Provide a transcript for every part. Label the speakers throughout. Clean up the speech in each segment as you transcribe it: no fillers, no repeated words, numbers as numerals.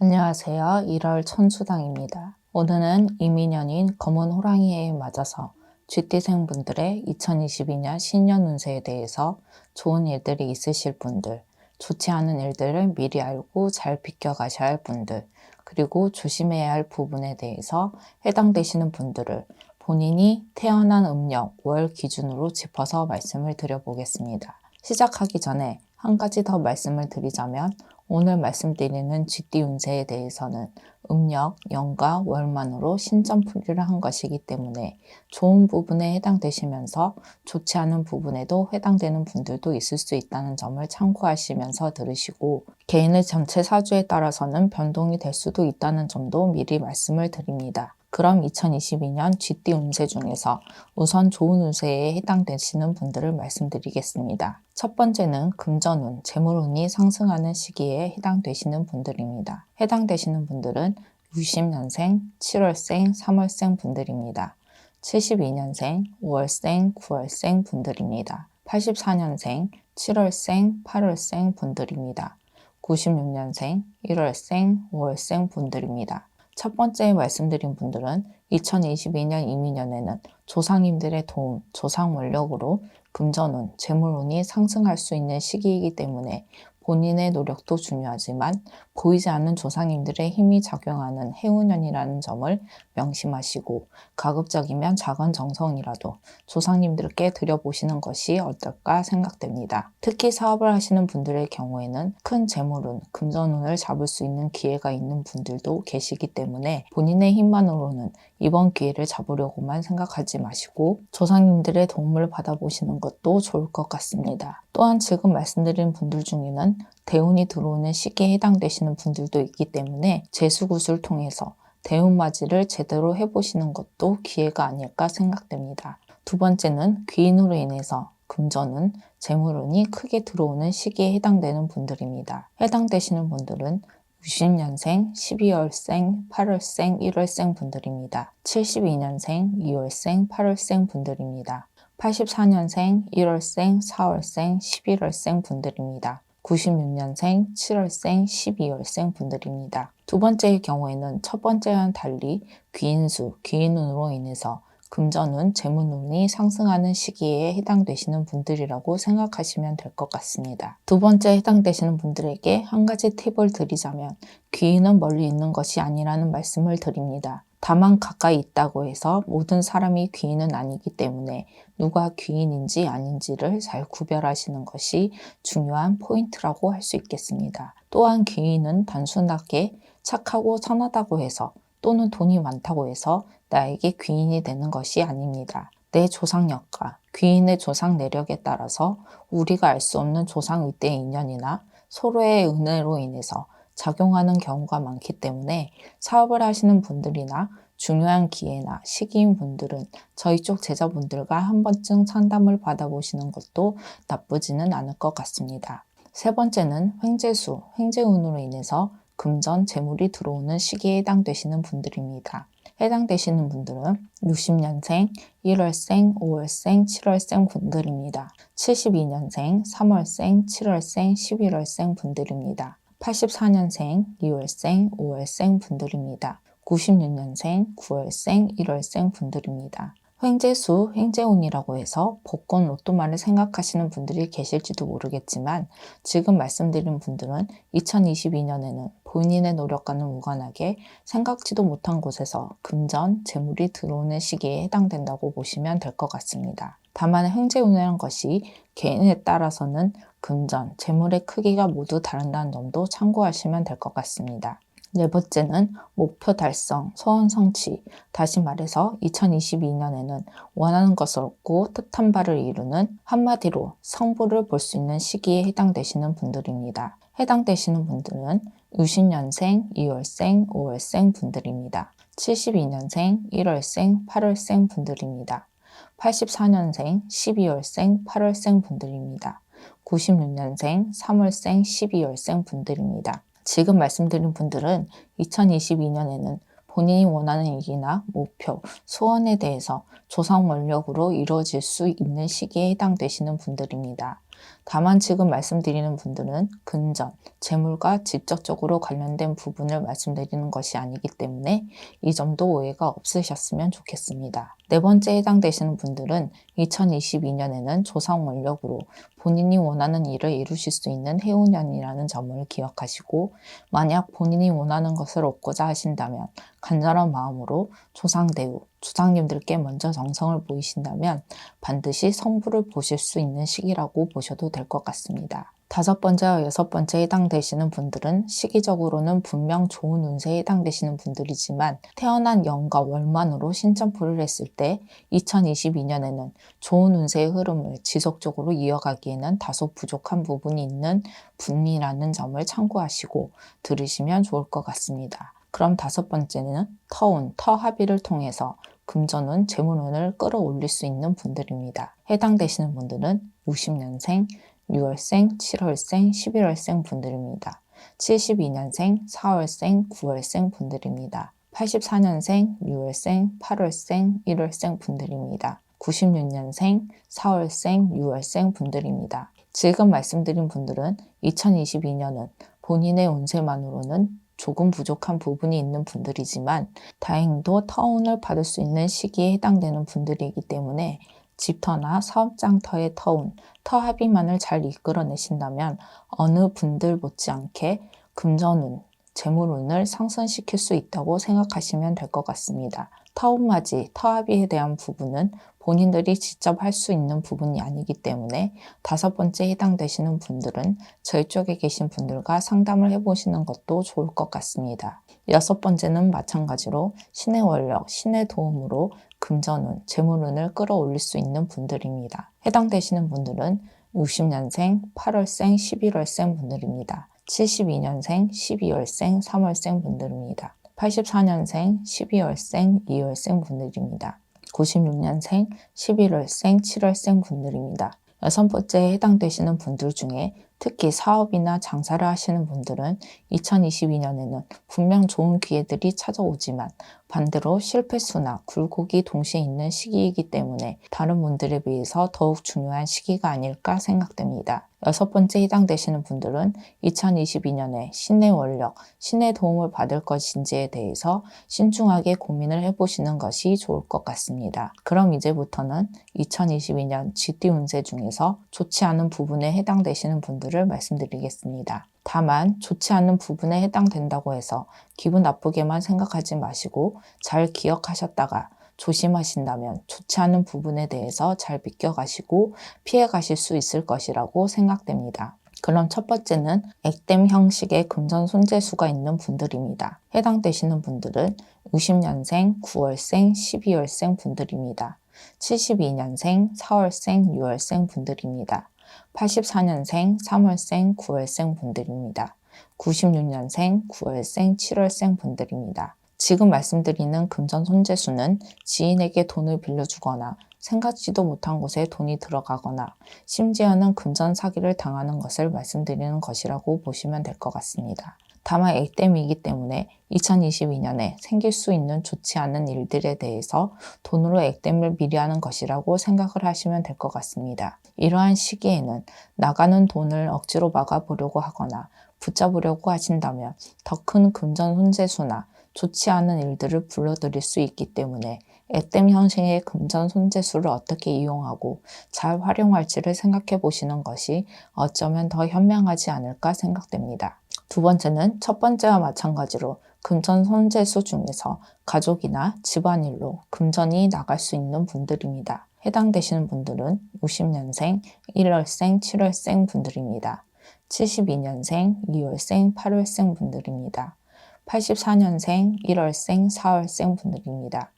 Speaker 1: 안녕하세요. 1월 천수당입니다. 오늘은 이민년인 검은 호랑이해에 맞아서 쥐띠생분들의 2022년 신년 운세에 대해서 좋은 일들이 있으실 분들, 좋지 않은 일들을 미리 알고 잘 비껴가셔야 할 분들, 그리고 조심해야 할 부분에 대해서 해당되시는 분들을 본인이 태어난 음력, 월 기준으로 짚어서 말씀을 드려보겠습니다. 시작하기 전에 한 가지 더 말씀을 드리자면 오늘 말씀드리는 쥐띠 운세에 대해서는 음력, 연과 월만으로 신점풀이를 한 것이기 때문에 좋은 부분에 해당되시면서 좋지 않은 부분에도 해당되는 분들도 있을 수 있다는 점을 참고하시면서 들으시고 개인의 전체 사주에 따라서는 변동이 될 수도 있다는 점도 미리 말씀을 드립니다. 그럼 2022년 쥐띠 운세 중에서 우선 좋은 운세에 해당되시는 분들을 말씀드리겠습니다. 첫 번째는 금전운, 재물운이 상승하는 시기에 해당되시는 분들입니다. 해당되시는 분들은 60년생, 7월생, 3월생 분들입니다. 72년생, 5월생, 9월생 분들입니다. 84년생, 7월생, 8월생 분들입니다. 96년생, 1월생, 5월생 분들입니다. 첫 번째 말씀드린 분들은 2022년 이민년에는 조상님들의 도움, 조상 원력으로 금전운, 재물운이 상승할 수 있는 시기이기 때문에 본인의 노력도 중요하지만 보이지 않는 조상님들의 힘이 작용하는 해운년이라는 점을 명심하시고 가급적이면 작은 정성이라도 조상님들께 드려보시는 것이 어떨까 생각됩니다. 특히 사업을 하시는 분들의 경우에는 큰 재물운, 금전운을 잡을 수 있는 기회가 있는 분들도 계시기 때문에 본인의 힘만으로는 이번 기회를 잡으려고만 생각하지 마시고 조상님들의 도움을 받아보시는 것도 좋을 것 같습니다. 또한 지금 말씀드린 분들 중에는 대운이 들어오는 시기에 해당되시는 분들도 있기 때문에 재수굿을 통해서 대운맞이를 제대로 해보시는 것도 기회가 아닐까 생각됩니다. 두 번째는 귀인으로 인해서 금전운, 재물운이 크게 들어오는 시기에 해당되는 분들입니다. 해당되시는 분들은 60년생, 12월생, 8월생, 1월생 분들입니다. 72년생, 2월생, 8월생 분들입니다. 84년생, 1월생, 4월생, 11월생 분들입니다. 96년생, 7월생, 12월생 분들입니다. 두 번째의 경우에는 첫 번째와는 달리 귀인수, 귀인운으로 인해서 금전운, 재물운이 상승하는 시기에 해당되시는 분들이라고 생각하시면 될 것 같습니다. 두 번째 해당되시는 분들에게 한 가지 팁을 드리자면 귀인은 멀리 있는 것이 아니라는 말씀을 드립니다. 다만 가까이 있다고 해서 모든 사람이 귀인은 아니기 때문에 누가 귀인인지 아닌지를 잘 구별하시는 것이 중요한 포인트라고 할 수 있겠습니다. 또한 귀인은 단순하게 착하고 선하다고 해서 또는 돈이 많다고 해서 나에게 귀인이 되는 것이 아닙니다. 내 조상력과 귀인의 조상 내력에 따라서 우리가 알 수 없는 조상 의대의 인연이나 서로의 은혜로 인해서 작용하는 경우가 많기 때문에 사업을 하시는 분들이나 중요한 기회나 시기인 분들은 저희 쪽 제자분들과 한 번쯤 상담을 받아보시는 것도 나쁘지는 않을 것 같습니다. 세 번째는 횡재수, 횡재운으로 인해서 금전, 재물이 들어오는 시기에 해당되시는 분들입니다. 해당되시는 분들은 60년생, 1월생, 5월생, 7월생 분들입니다. 72년생, 3월생, 7월생, 11월생 분들입니다. 84년생, 2월생, 5월생 분들입니다. 96년생, 9월생, 1월생 분들입니다. 횡재수, 횡재운이라고 해서 복권 로또만을 생각하시는 분들이 계실지도 모르겠지만 지금 말씀드린 분들은 2022년에는 본인의 노력과는 무관하게 생각지도 못한 곳에서 금전, 재물이 들어오는 시기에 해당된다고 보시면 될 것 같습니다. 다만 횡재운이라는 것이 개인에 따라서는 금전, 재물의 크기가 모두 다른다는 점도 참고하시면 될 것 같습니다. 네 번째는 목표 달성, 소원 성취. 다시 말해서 2022년에는 원하는 것을 얻고 뜻한 바를 이루는 한마디로 성부를 볼 수 있는 시기에 해당되시는 분들입니다. 해당되시는 분들은 60년생, 2월생, 5월생 분들입니다. 72년생, 1월생, 8월생 분들입니다. 84년생, 12월생, 8월생 분들입니다. 96년생, 3월생, 12월생 분들입니다. 지금 말씀드린 분들은 2022년에는 본인이 원하는 일이나 목표, 소원에 대해서 조상 원력으로 이루어질 수 있는 시기에 해당되시는 분들입니다. 다만 지금 말씀드리는 분들은 금전, 재물과 직접적으로 관련된 부분을 말씀드리는 것이 아니기 때문에 이 점도 오해가 없으셨으면 좋겠습니다. 네 번째 해당되시는 분들은 2022년에는 조상 원력으로 본인이 원하는 일을 이루실 수 있는 해운년이라는 점을 기억하시고, 만약 본인이 원하는 것을 얻고자 하신다면 간절한 마음으로 조상대우, 조상님들께 먼저 정성을 보이신다면 반드시 성부를 보실 수 있는 시기라고 보셔도 될 것 같습니다. 다섯 번째와 여섯 번째 해당되시는 분들은 시기적으로는 분명 좋은 운세에 해당되시는 분들이지만 태어난 연과 월만으로 신점포를 했을 때 2022년에는 좋은 운세의 흐름을 지속적으로 이어가기에는 다소 부족한 부분이 있는 분이라는 점을 참고하시고 들으시면 좋을 것 같습니다. 그럼 다섯 번째는 터운, 터합의를 통해서 금전운, 재물운을 끌어올릴 수 있는 분들입니다. 해당되시는 분들은 60년생, 6월생, 7월생, 11월생 분들입니다. 72년생, 4월생, 9월생 분들입니다. 84년생, 6월생, 8월생, 1월생 분들입니다. 96년생, 4월생, 6월생 분들입니다. 지금 말씀드린 분들은 2022년은 본인의 운세만으로는 조금 부족한 부분이 있는 분들이지만 다행히도 터운을 받을 수 있는 시기에 해당되는 분들이기 때문에 집터나 사업장터의 터운, 터합의만을 잘 이끌어내신다면 어느 분들 못지않게 금전운, 재물운을 상승시킬 수 있다고 생각하시면 될 것 같습니다. 터운맞이, 터합의에 대한 부분은 본인들이 직접 할 수 있는 부분이 아니기 때문에 다섯 번째 해당되시는 분들은 저희 쪽에 계신 분들과 상담을 해보시는 것도 좋을 것 같습니다. 여섯 번째는 마찬가지로 신의 원력, 신의 도움으로 금전운, 재물운을 끌어올릴 수 있는 분들입니다. 해당되시는 분들은 60년생, 8월생, 11월생 분들입니다. 72년생, 12월생, 3월생 분들입니다. 84년생, 12월생, 2월생 분들입니다. 96년생, 11월생, 7월생 분들입니다. 여섯 번째에 해당되시는 분들 중에 특히 사업이나 장사를 하시는 분들은 2022년에는 분명 좋은 기회들이 찾아오지만 반대로 실패수나 굴곡이 동시에 있는 시기이기 때문에 다른 분들에 비해서 더욱 중요한 시기가 아닐까 생각됩니다. 여섯 번째 해당되시는 분들은 2022년에 신의 원력, 신의 도움을 받을 것인지에 대해서 신중하게 고민을 해보시는 것이 좋을 것 같습니다. 그럼 이제부터는 2022년 GT 운세 중에서 좋지 않은 부분에 해당되시는 분들을 말씀드리겠습니다. 다만 좋지 않은 부분에 해당된다고 해서 기분 나쁘게만 생각하지 마시고 잘 기억하셨다가 조심하신다면 좋지 않은 부분에 대해서 잘 비껴가시고 피해가실 수 있을 것이라고 생각됩니다. 그럼 첫 번째는 액땜 형식의 금전 손재수가 있는 분들입니다. 해당되시는 분들은 60년생, 9월생, 12월생 분들입니다. 72년생, 4월생, 6월생 분들입니다. 84년생, 3월생, 9월생 분들입니다. 96년생, 9월생, 7월생 분들입니다. 지금 말씀드리는 금전 손재수는 지인에게 돈을 빌려주거나 생각지도 못한 곳에 돈이 들어가거나 심지어는 금전 사기를 당하는 것을 말씀드리는 것이라고 보시면 될 것 같습니다. 다만 액땜이기 때문에 2022년에 생길 수 있는 좋지 않은 일들에 대해서 돈으로 액땜을 미리 하는 것이라고 생각을 하시면 될 것 같습니다. 이러한 시기에는 나가는 돈을 억지로 막아보려고 하거나 붙잡으려고 하신다면 더 큰 금전 손재수나 좋지 않은 일들을 불러들일 수 있기 때문에 액땜 형식의 금전 손재수를 어떻게 이용하고 잘 활용할지를 생각해 보시는 것이 어쩌면 더 현명하지 않을까 생각됩니다. 두 번째는 첫 번째와 마찬가지로 금전 손재수 중에서 가족이나 집안일로 금전이 나갈 수 있는 분들입니다. 해당되시는 분들은 50년생, 1월생, 7월생 분들입니다. 72년생, 2월생, 8월생 분들입니다. 84년생, 1월생, 4월생 분들입니다.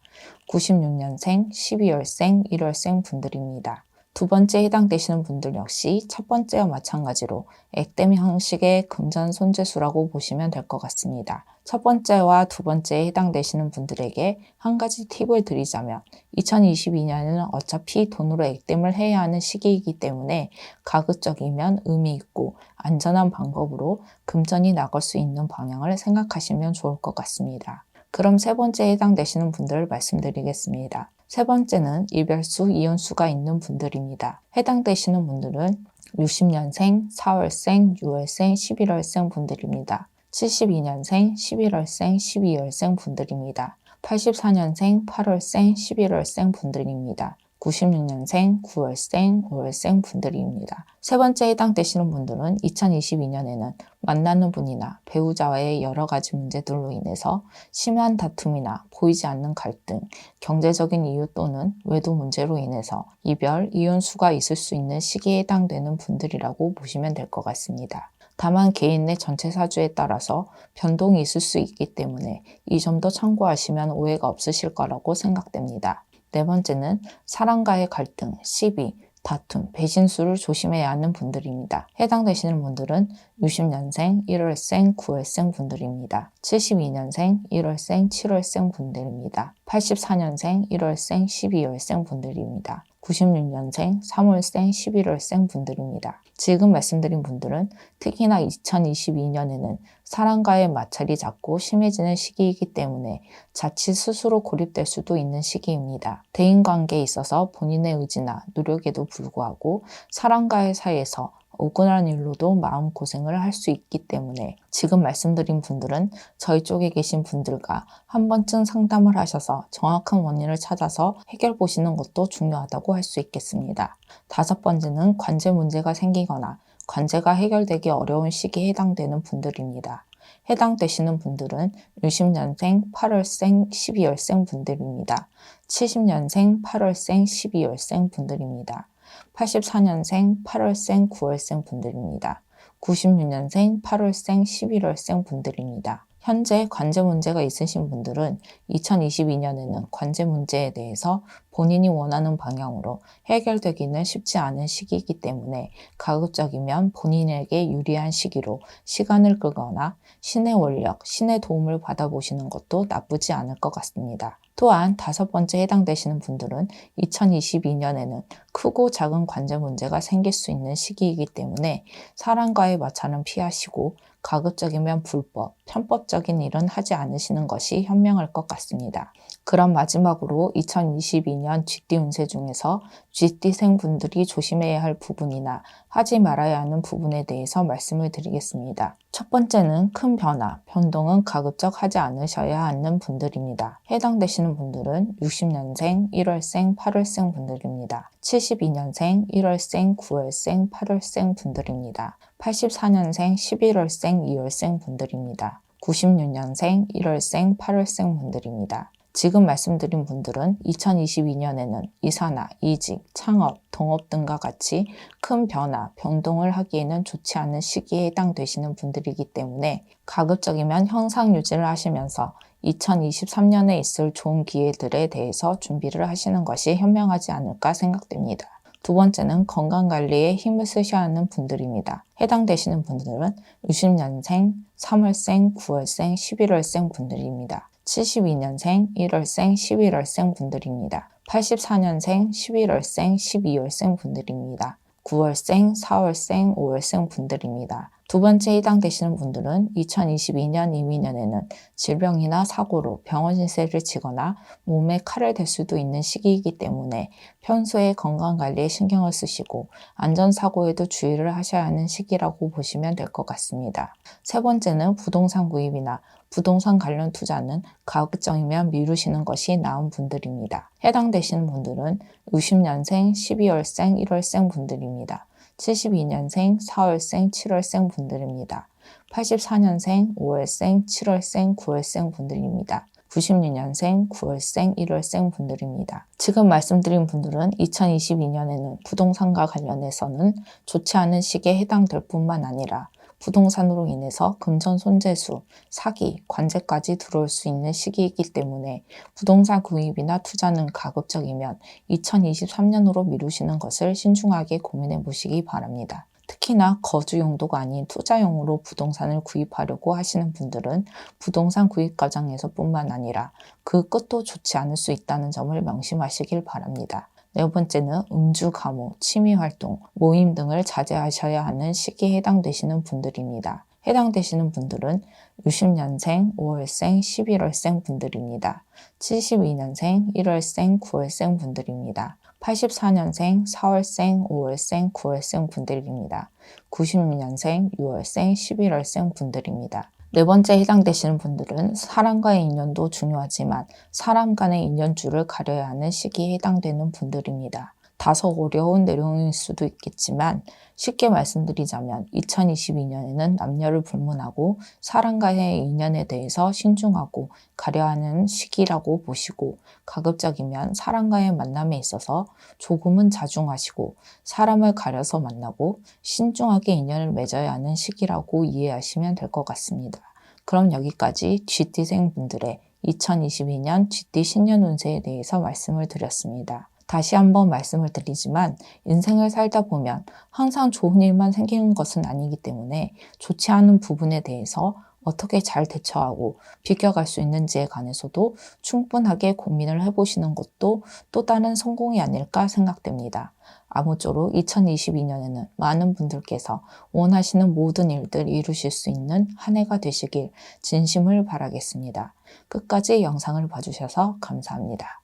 Speaker 1: 96년생, 12월생, 1월생 분들입니다. 두 번째 해당되시는 분들 역시 첫 번째와 마찬가지로 액땜 형식의 금전 손재수라고 보시면 될 것 같습니다. 첫 번째와 두 번째에 해당되시는 분들에게 한 가지 팁을 드리자면 2022년에는 어차피 돈으로 액땜을 해야 하는 시기이기 때문에 가급적이면 의미 있고 안전한 방법으로 금전이 나갈 수 있는 방향을 생각하시면 좋을 것 같습니다. 그럼 세 번째에 해당되시는 분들을 말씀드리겠습니다. 세 번째는 이별수, 이혼수가 있는 분들입니다. 해당되시는 분들은 60년생, 4월생, 6월생, 11월생 분들입니다. 72년생, 11월생, 12월생 분들입니다. 84년생, 8월생, 11월생 분들입니다. 96년생, 9월생, 5월생 분들입니다. 세 번째 해당되시는 분들은 2022년에는 만나는 분이나 배우자와의 여러 가지 문제들로 인해서 심한 다툼이나 보이지 않는 갈등, 경제적인 이유 또는 외도 문제로 인해서 이별, 이혼 수가 있을 수 있는 시기에 해당되는 분들이라고 보시면 될 것 같습니다. 다만 개인 내 전체 사주에 따라서 변동이 있을 수 있기 때문에 이 점도 참고하시면 오해가 없으실 거라고 생각됩니다. 네 번째는 사람과의 갈등, 시비, 다툼, 배신수를 조심해야 하는 분들입니다. 해당되시는 분들은 60년생, 1월생, 9월생 분들입니다. 72년생, 1월생, 7월생 분들입니다. 84년생, 1월생, 12월생 분들입니다. 96년생, 3월생, 11월생 분들입니다. 지금 말씀드린 분들은 특히나 2022년에는 사람과의 마찰이 자꾸 심해지는 시기이기 때문에 자칫 스스로 고립될 수도 있는 시기입니다. 대인관계에 있어서 본인의 의지나 노력에도 불구하고 사람과의 사이에서 억울한 일로도 마음고생을 할 수 있기 때문에 지금 말씀드린 분들은 저희 쪽에 계신 분들과 한 번쯤 상담을 하셔서 정확한 원인을 찾아서 해결 보시는 것도 중요하다고 할 수 있겠습니다. 다섯 번째는 관제 문제가 생기거나 관제가 해결되기 어려운 시기에 해당되는 분들입니다. 해당되시는 분들은 60년생, 8월생, 12월생 분들입니다. 70년생, 8월생, 12월생 분들입니다. 84년생, 8월생, 9월생 분들입니다. 96년생, 8월생, 11월생 분들입니다. 현재 관제 문제가 있으신 분들은 2022년에는 관제 문제에 대해서 본인이 원하는 방향으로 해결되기는 쉽지 않은 시기이기 때문에 가급적이면 본인에게 유리한 시기로 시간을 끌거나 신의 원력, 신의 도움을 받아보시는 것도 나쁘지 않을 것 같습니다. 또한 다섯 번째 해당되시는 분들은 2022년에는 크고 작은 관제 문제가 생길 수 있는 시기이기 때문에 사람과의 마찰은 피하시고 가급적이면 불법, 편법적인 일은 하지 않으시는 것이 현명할 것 같습니다. 그럼 마지막으로 2022년 쥐띠 운세 중에서 쥐띠생 분들이 조심해야 할 부분이나 하지 말아야 하는 부분에 대해서 말씀을 드리겠습니다. 첫 번째는 큰 변화, 변동은 가급적 하지 않으셔야 하는 분들입니다. 해당되시는 분들은 60년생, 1월생, 8월생 분들입니다. 72년생, 1월생, 9월생, 8월생 분들입니다. 84년생, 11월생, 2월생 분들입니다. 96년생, 1월생, 8월생 분들입니다. 지금 말씀드린 분들은 2022년에는 이사나 이직, 창업, 동업 등과 같이 큰 변화, 변동을 하기에는 좋지 않은 시기에 해당되시는 분들이기 때문에 가급적이면 현상 유지를 하시면서 2023년에 있을 좋은 기회들에 대해서 준비를 하시는 것이 현명하지 않을까 생각됩니다. 두 번째는 건강관리에 힘을 쓰셔야 하는 분들입니다. 해당되시는 분들은 60년생, 3월생, 9월생, 11월생 분들입니다. 72년생, 1월생, 11월생 분들입니다. 84년생, 11월생, 12월생 분들입니다. 9월생, 4월생, 5월생 분들입니다. 두 번째 해당되시는 분들은 2022년 이민년에는 질병이나 사고로 병원 신세를 지거나 몸에 칼을 댈 수도 있는 시기이기 때문에 평소에 건강관리에 신경을 쓰시고 안전사고에도 주의를 하셔야 하는 시기라고 보시면 될 것 같습니다. 세 번째는 부동산 구입이나 부동산 관련 투자는 가급적이면 미루시는 것이 나은 분들입니다. 해당되시는 분들은 60년생, 12월생, 1월생 분들입니다. 72년생, 4월생, 7월생 분들입니다. 84년생, 5월생, 7월생, 9월생 분들입니다. 96년생, 9월생, 1월생 분들입니다. 지금 말씀드린 분들은 2022년에는 부동산과 관련해서는 좋지 않은 시기에 해당될 뿐만 아니라 부동산으로 인해서 금전 손재수, 사기, 관제까지 들어올 수 있는 시기이기 때문에 부동산 구입이나 투자는 가급적이면 2023년으로 미루시는 것을 신중하게 고민해 보시기 바랍니다. 특히나 거주 용도가 아닌 투자용으로 부동산을 구입하려고 하시는 분들은 부동산 구입 과정에서 뿐만 아니라 그 끝도 좋지 않을 수 있다는 점을 명심하시길 바랍니다. 네 번째는 음주, 가무, 취미활동, 모임 등을 자제하셔야 하는 시기에 해당되시는 분들입니다. 해당되시는 분들은 60년생, 5월생, 11월생 분들입니다. 72년생, 1월생, 9월생 분들입니다. 84년생, 4월생, 5월생, 9월생 분들입니다. 96년생, 6월생, 11월생 분들입니다. 네 번째 해당되시는 분들은 사람과의 인연도 중요하지만 사람 간의 인연줄을 가려야 하는 시기에 해당되는 분들입니다. 다소 어려운 내용일 수도 있겠지만 쉽게 말씀드리자면 2022년에는 남녀를 불문하고 사람과의 인연에 대해서 신중하고 가려야 하는 시기라고 보시고, 가급적이면 사람과의 만남에 있어서 조금은 자중하시고 사람을 가려서 만나고 신중하게 인연을 맺어야 하는 시기라고 이해하시면 될 것 같습니다. 그럼 여기까지 GT생 분들의 2022년 GT 신년 운세에 대해서 말씀을 드렸습니다. 다시 한번 말씀을 드리지만 인생을 살다 보면 항상 좋은 일만 생기는 것은 아니기 때문에 좋지 않은 부분에 대해서 어떻게 잘 대처하고 비껴갈 수 있는지에 관해서도 충분하게 고민을 해보시는 것도 또 다른 성공이 아닐까 생각됩니다. 아무쪼록 2022년에는 많은 분들께서 원하시는 모든 일들 이루실 수 있는 한 해가 되시길 진심을 바라겠습니다. 끝까지 영상을 봐주셔서 감사합니다.